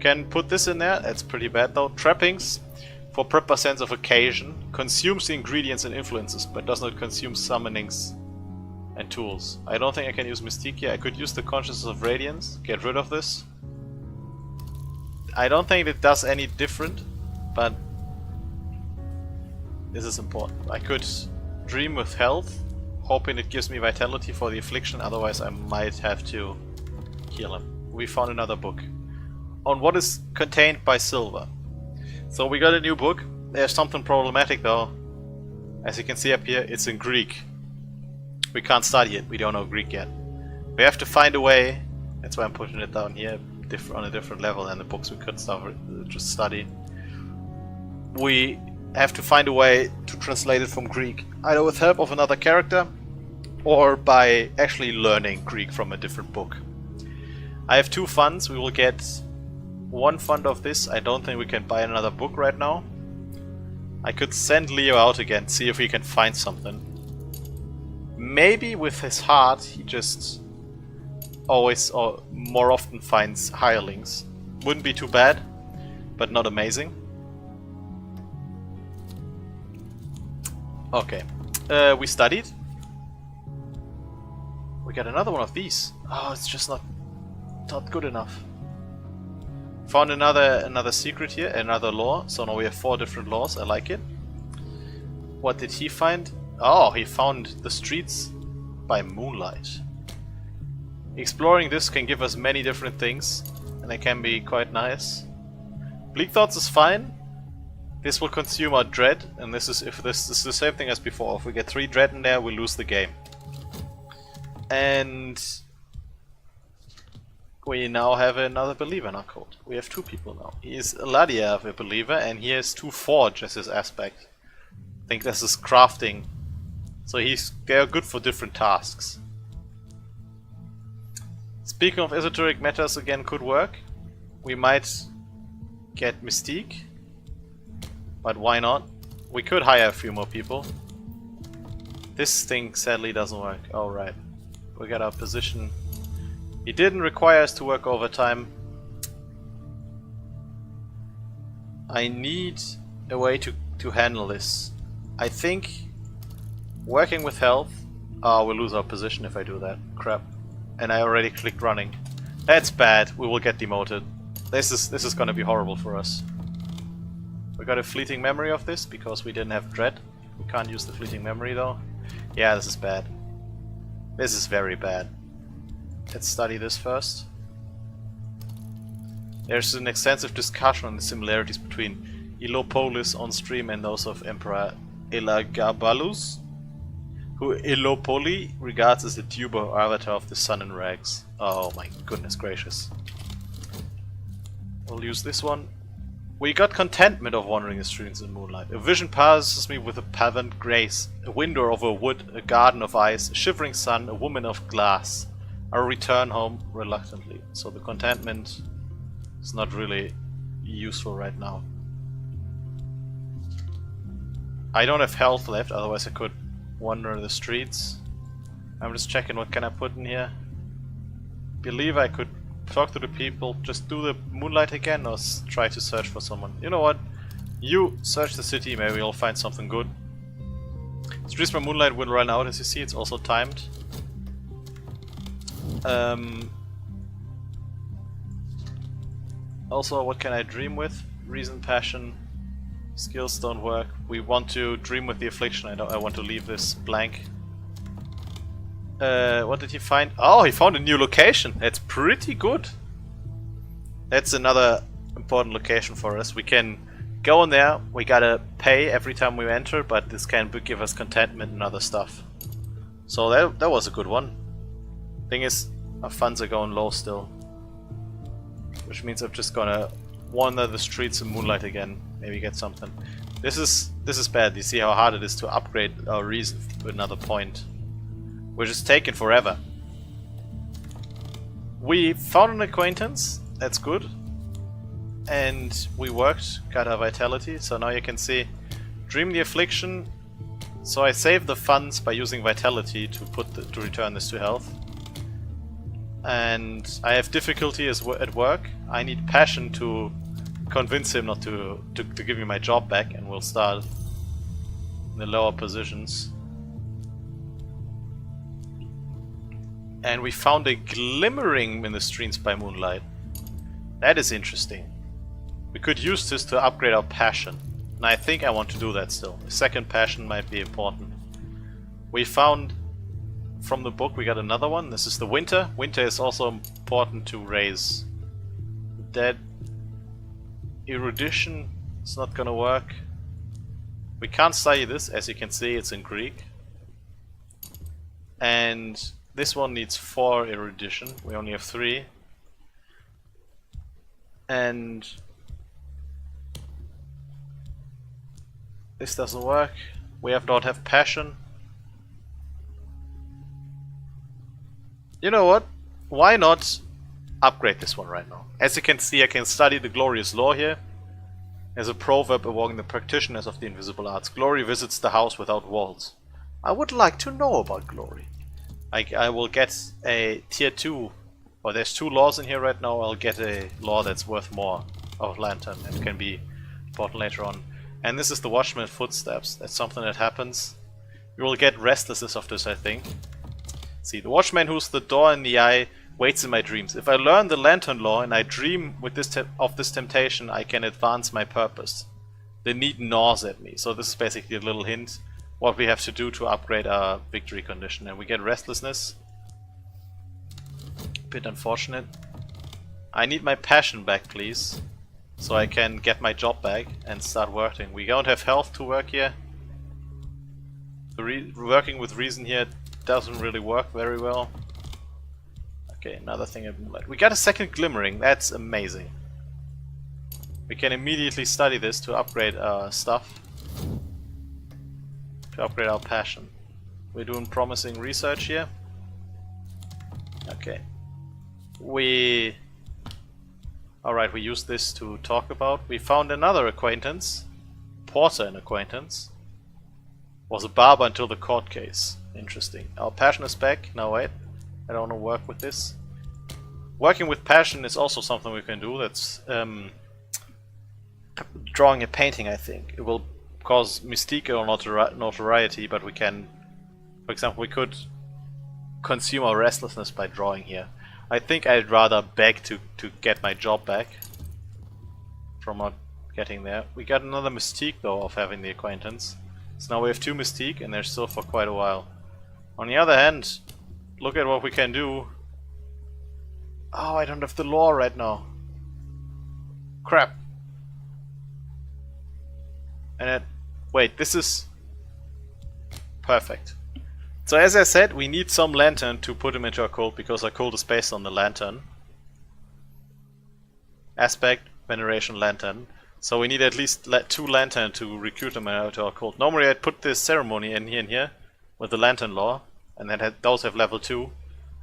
Can put this in there, that's pretty bad though. Trappings for proper sense of occasion, consumes the ingredients and influences, but does not consume summonings and tools. I don't think I can use Mystique here. I could use the Consciousness of Radiance, get rid of this. I don't think it does any different, but this is important. I could dream with health, hoping it gives me vitality for the affliction, otherwise I might have to heal him. We found another book on what is contained by silver. So we got a new book. There's something problematic though. As you can see up here, it's in Greek. We can't study it, we don't know Greek yet. We have to find a way, that's why I'm putting it down here, on a different level than the books we could just study. We have to find a way to translate it from Greek, either with help of another character or by actually learning Greek from a different book. I have 2 funds. We will get 1 fund of this. I don't think we can buy another book right now. I could send Leo out again, see if we can find something. Maybe with his heart he just always or more often finds hirelings. Wouldn't be too bad, but not amazing. Okay, we studied. We got another one of these. Oh, it's just not good enough. Found another secret here, another law. So now we have 4 different laws. I like it. What did he find? Oh, he found the streets by moonlight. Exploring this can give us many different things, and it can be quite nice. Bleak Thoughts is fine. This will consume our dread, and this is the same thing as before. If we get 3 dread in there, we lose the game. And we now have another believer in our code. We have 2 people now. He is Ladiev, a believer, and he has 2 forge as his aspect. I think this is crafting. So they are good for different tasks. Speaking of esoteric matters, again could work. We might get Mystique. But why not? We could hire a few more people. This thing sadly doesn't work. Alright. We got our position. He didn't require us to work overtime. I need a way to handle this. I think working with health... Oh, we'll lose our position if I do that. Crap. And I already clicked running. That's bad. We will get demoted. This is gonna be horrible for us. We got a fleeting memory of this because we didn't have dread. We can't use the fleeting memory though. Yeah, this is bad. This is very bad. Let's study this first. There's an extensive discussion on the similarities between Elopolis on stream and those of Emperor Elagabalus, who Elopoli regards as the tuber or avatar of the sun in rags. Oh my goodness gracious. We'll use this one. We got contentment of wandering the streets in moonlight. A vision passes me with a pavan grace. A window over a wood, a garden of ice, a shivering sun, a woman of glass. I return home reluctantly. So the contentment is not really useful right now. I don't have health left, otherwise I could wander the streets. I'm just checking what can I put in here. Believe I could talk to the people, just do the moonlight again, or try to search for someone. You know what? You search the city, maybe you'll find something good. Streets by moonlight will run out, as you see, it's also timed. Also, what can I dream with? Reason, passion, skills don't work. We want to dream with the affliction. I want to leave this blank. What did he find? Oh, he found a new location. That's pretty good. That's another important location for us. We can go in there. We gotta pay every time we enter, but this can give us contentment and other stuff. So that was a good one. Thing is, our funds are going low still, which means I'm just gonna wander the streets in moonlight again. Maybe get something. This is bad. You see how hard it is to upgrade our reason to another point, which is taking forever. We found an acquaintance, that's good. And we worked, got our vitality, so now you can see Dream the Affliction. So I saved the funds by using vitality to return this to health. And I have difficulty at work. I need passion to convince him not to give me my job back, and we'll start in the lower positions. And we found a glimmering in the streets by moonlight. That is interesting. We could use this to upgrade our passion. And I think I want to do that still. A second passion might be important. We found from the book, we got another one. This is the winter. Winter is also important to raise. That erudition is not gonna work. We can't study this, as you can see, it's in Greek. And this one needs 4 erudition. We only have 3. And this doesn't work. We don't have passion. You know what? Why not upgrade this one right now? As you can see, I can study the glorious lore here. As a proverb among the practitioners of the invisible arts, glory visits the house without walls. I would like to know about glory. I will get a tier 2, or there's 2 laws in here right now. I'll get a law that's worth more of lantern and can be important later on. And this is the watchman's footsteps. That's something that happens. You will get restlessness of this, I think. See, the watchman who's the door in the eye waits in my dreams. If I learn the lantern law and I dream with this temptation, I can advance my purpose. The need gnaws at me. So this is basically a little hint what we have to do to upgrade our victory condition. And we get restlessness. Bit unfortunate. I need my passion back, please, so I can get my job back and start working. We don't have health to work here. Working with reason here doesn't really work very well. Okay, another thing of moonlight. We got a second glimmering. That's amazing. We can immediately study this to upgrade our stuff. To upgrade our passion. We're doing promising research here. Okay. Alright, we use this to talk about. We found another acquaintance. Porter, an acquaintance. Was a barber until the court case. Interesting. Our passion is back. Now wait. I don't want to work with this. Working with passion is also something we can do. That's drawing a painting, I think. It will cause mystique or notoriety, but we can, for example, we could consume our restlessness by drawing here. I think I'd rather beg to get my job back from not getting there. We got another mystique though of having the acquaintance. So now we have 2 mystique and they're still for quite a while. On the other hand, look at what we can do. Oh, I don't have the law right now. Crap. And wait, this is perfect. So as I said, we need some lantern to put him into our cult because our cult is based on the lantern. Aspect, veneration, lantern. So we need at least 2 lantern to recruit him to our cult. Normally I'd put this ceremony in here with the lantern law, and then those have level 2.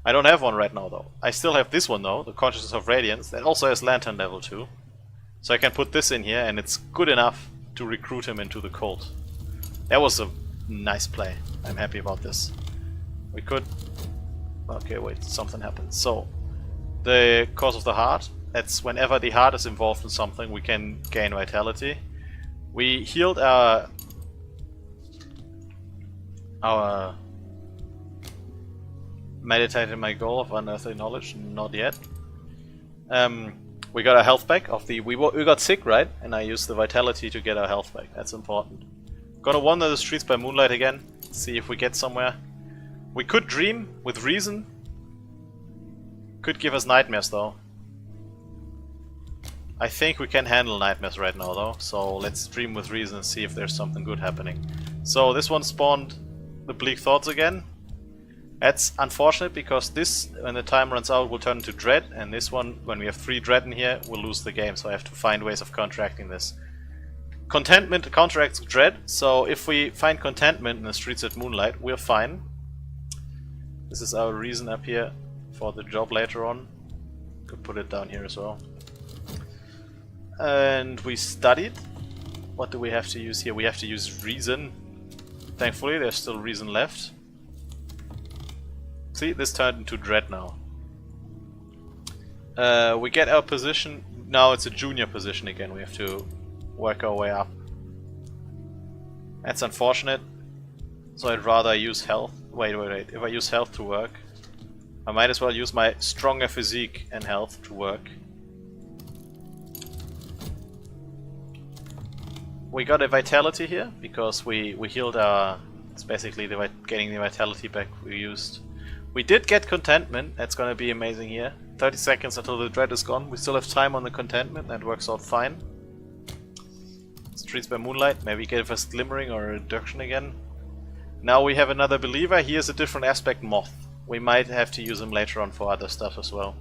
I don't have one right now though. I still have this one though, the Consciousness of Radiance, that also has lantern level 2. So I can put this in here and it's good enough to recruit him into the cult. That was a nice play. I'm happy about this. We could... Okay, wait, something happened. So, the Cause of the Heart. That's whenever the heart is involved in something, we can gain vitality. We healed our meditated my goal of unearthly knowledge. Not yet. We got our health back. We got sick, right? And I used the vitality to get our health back. That's important. Gonna wander the streets by moonlight again. See if we get somewhere. We could dream with reason. Could give us nightmares though. I think we can handle nightmares right now though, so let's dream with reason and see if there's something good happening. So this one spawned the bleak thoughts again. That's unfortunate because this, when the time runs out, will turn into dread, and this one, when we have 3 dread in here, we'll lose the game, so I have to find ways of counteracting this. Contentment counteracts dread, so if we find contentment in the streets at moonlight, we're fine. This is our reason up here for the job later on. Could put it down here as well. And we studied. What do we have to use here? We have to use reason. Thankfully, there's still reason left. See, this turned into dread now. We get our position. Now it's a junior position again. We have to work our way up. That's unfortunate. So I'd rather use health. Wait. If I use health to work, I might as well use my stronger physique and health to work. We got a vitality here because we healed our... It's basically getting the vitality back we used. We did get contentment. That's gonna be amazing here. 30 seconds until the dread is gone. We still have time on the contentment. That works out fine. Streets by moonlight. Maybe give us glimmering or a reduction again. Now we have another believer. He has a different aspect, moth. We might have to use him later on for other stuff as well.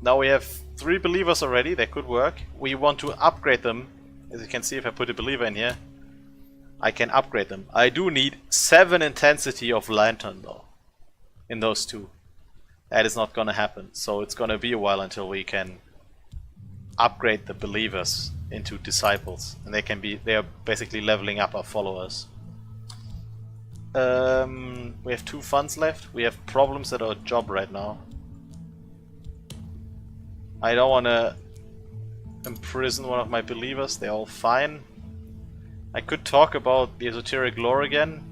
Now we have 3 believers already. That could work. We want to upgrade them. As you can see, if I put a believer in here, I can upgrade them. I do need 7 intensity of lantern though in those 2. That is not gonna happen, so it's gonna be a while until we can upgrade the believers into disciples, and they are basically leveling up our followers. We have 2 funds left. We have problems at our job right now. I don't want to imprison one of my believers. They're all fine. I could talk about the esoteric lore again.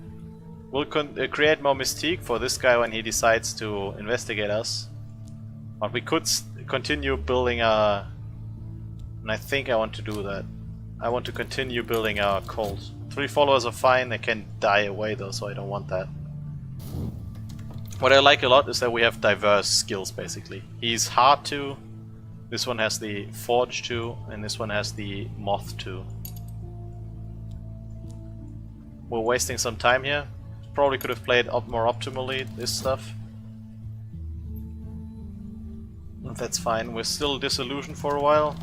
We'll create more mystique for this guy when he decides to investigate us. But we could continue building our... And I think I want to do that. I want to continue building our cult. 3 followers are fine. They can die away though, so I don't want that. What I like a lot is that we have diverse skills basically. He's hard to... This one has the Forge 2, and this one has the Moth 2. We're wasting some time here. Probably could have played up more optimally, this stuff. But that's fine. We're still disillusioned for a while.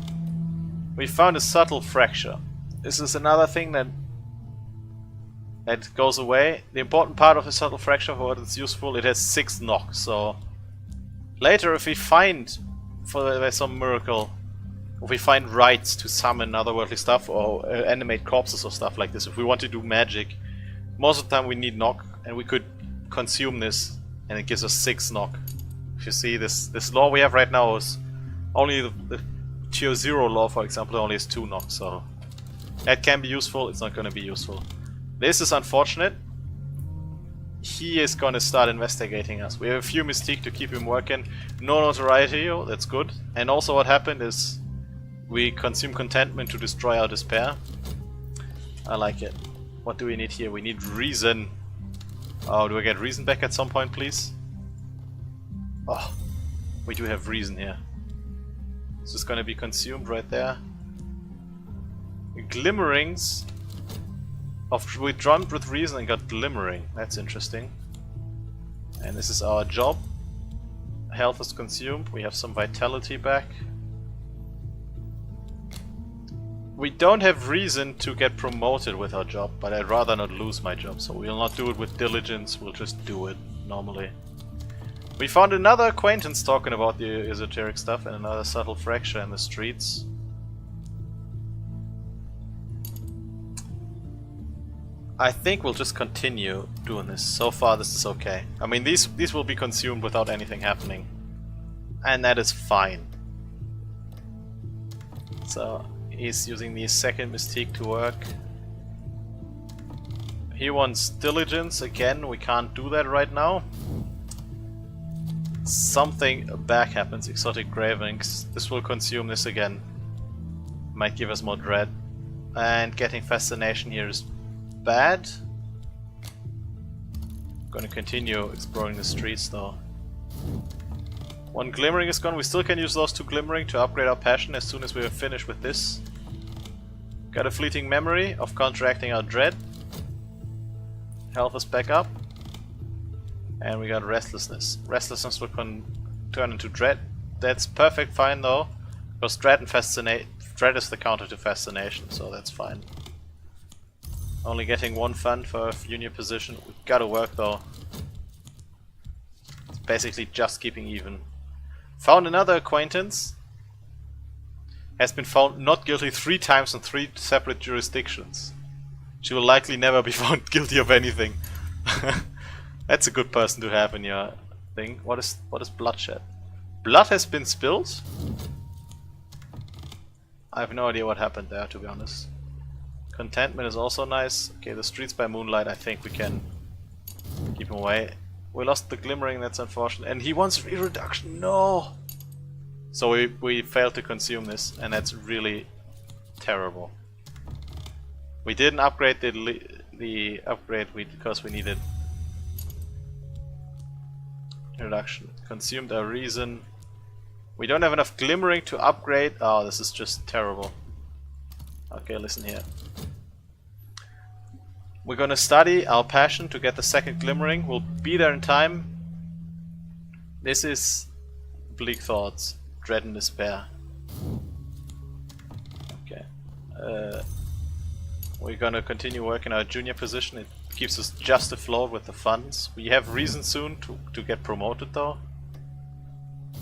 We found a subtle fracture. This is another thing that goes away. The important part of the subtle fracture, for what it's useful, it has 6 knocks. So later if we find, for some miracle, If we find rights to summon otherworldly stuff or animate corpses or stuff like this, if we want to do magic, most of the time we need knock, and we could consume this, and it gives us 6 knock. If you see, this law we have right now is only the tier 0 law, for example, only has 2 knock, so that can be useful. It's not going to be useful. This is unfortunate. He is going to start investigating us. We have a few mystique to keep him working. No notoriety, oh, that's good. And also what happened is we consume contentment to destroy our despair. I like it. What do we need here? We need reason. Oh, do I get reason back at some point, please? Oh, we do have reason here. This is gonna be consumed right there. Glimmerings. We drummed with reason and got glimmering. That's interesting. And this is our job. Health is consumed. We have some vitality back. We don't have reason to get promoted with our job, but I'd rather not lose my job, so we'll not do it with diligence, we'll just do it normally. We found another acquaintance talking about the esoteric stuff and another subtle fracture in the streets. I think we'll just continue doing this. So far this is okay. I mean, these will be consumed without anything happening. And that is fine. So he's using the second mystique to work. He wants diligence again. We can't do that right now. Something back happens. Exotic gravings. This will consume this again. Might give us more dread. And getting fascination here is bad. Gonna continue exploring the streets though. One glimmering is gone. We still can use those 2 glimmering to upgrade our passion as soon as we are finished with this. Got a fleeting memory of counteracting our dread. Health is back up. And we got restlessness. Restlessness will turn into dread. That's perfect fine though, because dread is the counter to fascination, so that's fine. Only getting 1 fund for a junior position. We gotta work though. It's basically just keeping even. Found another acquaintance. Has been found not guilty 3 times in 3 separate jurisdictions. She will likely never be found guilty of anything. That's a good person to have in your thing. What is bloodshed? Blood has been spilled? I have no idea what happened there, to be honest. Contentment is also nice. Okay, the streets by moonlight, I think we can keep him away. We lost the glimmering, that's unfortunate. And he wants re-reduction, no! So we failed to consume this, and that's really terrible. We didn't upgrade the upgrade because we needed reduction. Consumed our reason. We don't have enough glimmering to upgrade. Oh, this is just terrible. Okay, listen here. We're gonna study our passion to get the second glimmering. We'll be there in time. This is bleak thoughts, dread and despair. Okay. We're gonna continue working our junior position. It keeps us just afloat with the funds. We have reason soon to get promoted though.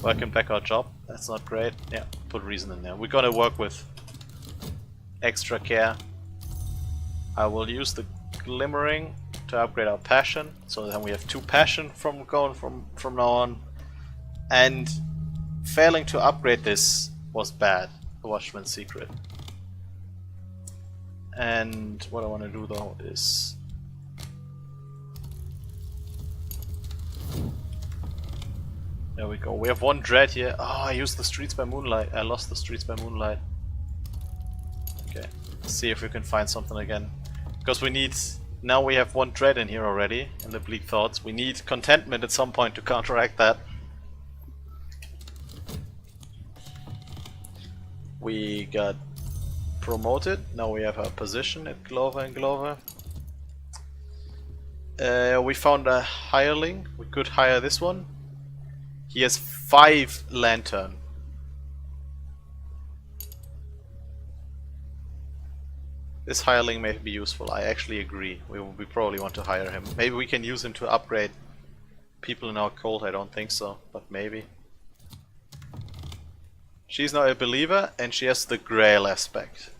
Working back our job. That's not great. Yeah, put reason in there. We're gonna work with extra care. I will use the glimmering to upgrade our passion, so then we have 2 passion from now on. And failing to upgrade this was bad. The Watchman's Secret. And what I want to do though is there we go. We have 1 dread here. Oh, I used the streets by moonlight. I lost the streets by moonlight. Okay, let's see if we can find something again. Because we need... Now we have 1 dread in here already, in the bleak thoughts. We need contentment at some point to counteract that. We got promoted. Now we have our position at Glover and Glover. We found a hireling. We could hire this one. He has 5 lantern. This hireling may be useful. I actually agree. We probably want to hire him. Maybe we can use him to upgrade people in our cult. I don't think so, but maybe. She's now a believer, and she has the Grail aspect.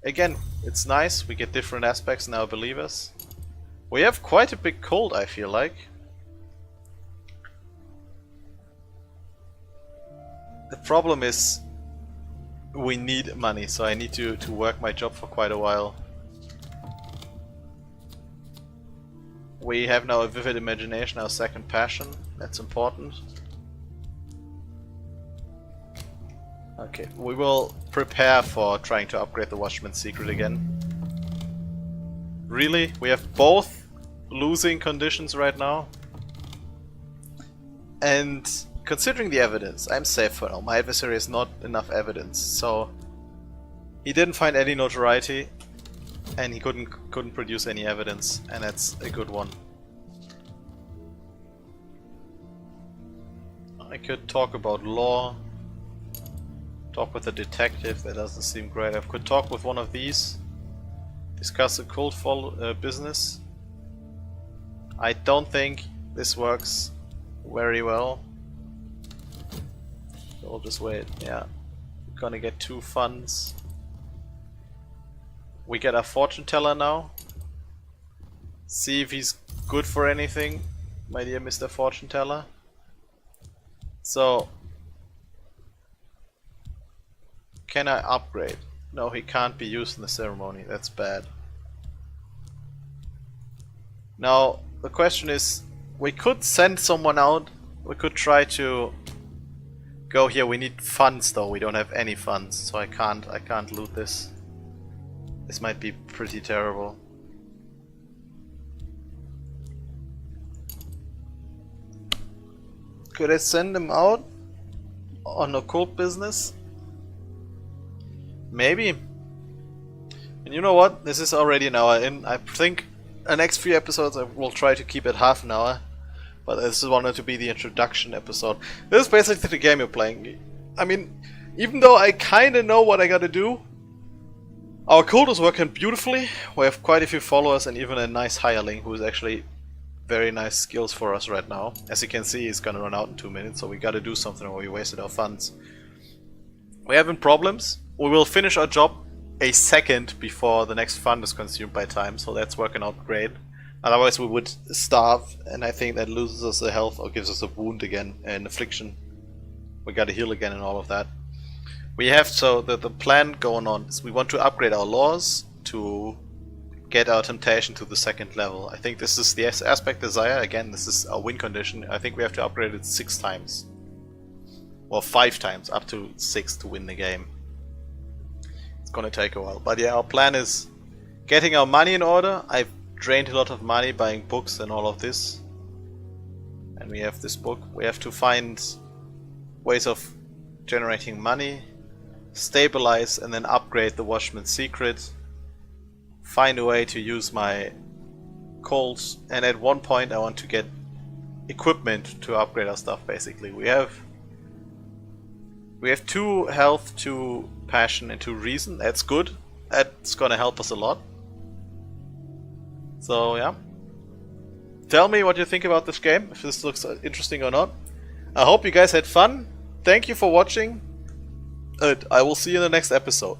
Again, it's nice, we get different aspects in our believers. We have quite a big cult, I feel like. The problem is we need money, so I need to work my job for quite a while. We have now a vivid imagination, our second passion. That's important. Okay, we will prepare for trying to upgrade the Watchman's Secret again. Really? We have both losing conditions right now? And considering the evidence, I'm safe for now. My adversary has not enough evidence, so he didn't find any notoriety, and he couldn't produce any evidence, and that's a good one. I could talk about law, talk with a detective. That doesn't seem great. I could talk with one of these, discuss a cult business. I don't think this works very well. So we'll just wait. Yeah, we're gonna get 2 funds. We get our fortune teller now. See if he's good for anything, my dear Mr. Fortune Teller. So, can I upgrade? No, he can't be used in the ceremony. That's bad. Now, the question is, we could send someone out. We could try to go here. We need funds though. We don't have any funds, so I can't loot this. This might be pretty terrible. Could I send him out on occult business? Maybe. And you know what? This is already an hour in. I think the next few episodes I will try to keep it half an hour. But this wanted to be the introduction episode. This is basically the game you're playing. I mean, even though I kinda know what I gotta do, our cult is working beautifully. We have quite a few followers and even a nice hireling who is actually very nice skills for us right now. As you can see, he's gonna run out in 2 minutes, so we gotta do something or we wasted our funds. We're having problems. We will finish our job a second before the next fund is consumed by time, so that's working out great. Otherwise we would starve, and I think that loses us the health or gives us a wound again, an affliction. We gotta heal again and all of that. We have, so the plan going on is we want to upgrade our laws to get our temptation to the second level. I think this is the aspect desire. Again, this is our win condition. I think we have to upgrade it 6 times. Or 5 times, up to 6 to win the game. It's gonna take a while. But yeah, our plan is getting our money in order. I've drained a lot of money buying books and all of this. And we have this book. We have to find ways of generating money, stabilize, and then upgrade the Watchman's Secret. Find a way to use my calls, and at one point I want to get equipment to upgrade our stuff. Basically, we have 2 health, 2 passion, and 2 reason. That's good. That's gonna help us a lot. So yeah, tell me what you think about this game, if this looks interesting or not. I hope you guys had fun. Thank you for watching, and I will see you in the next episode.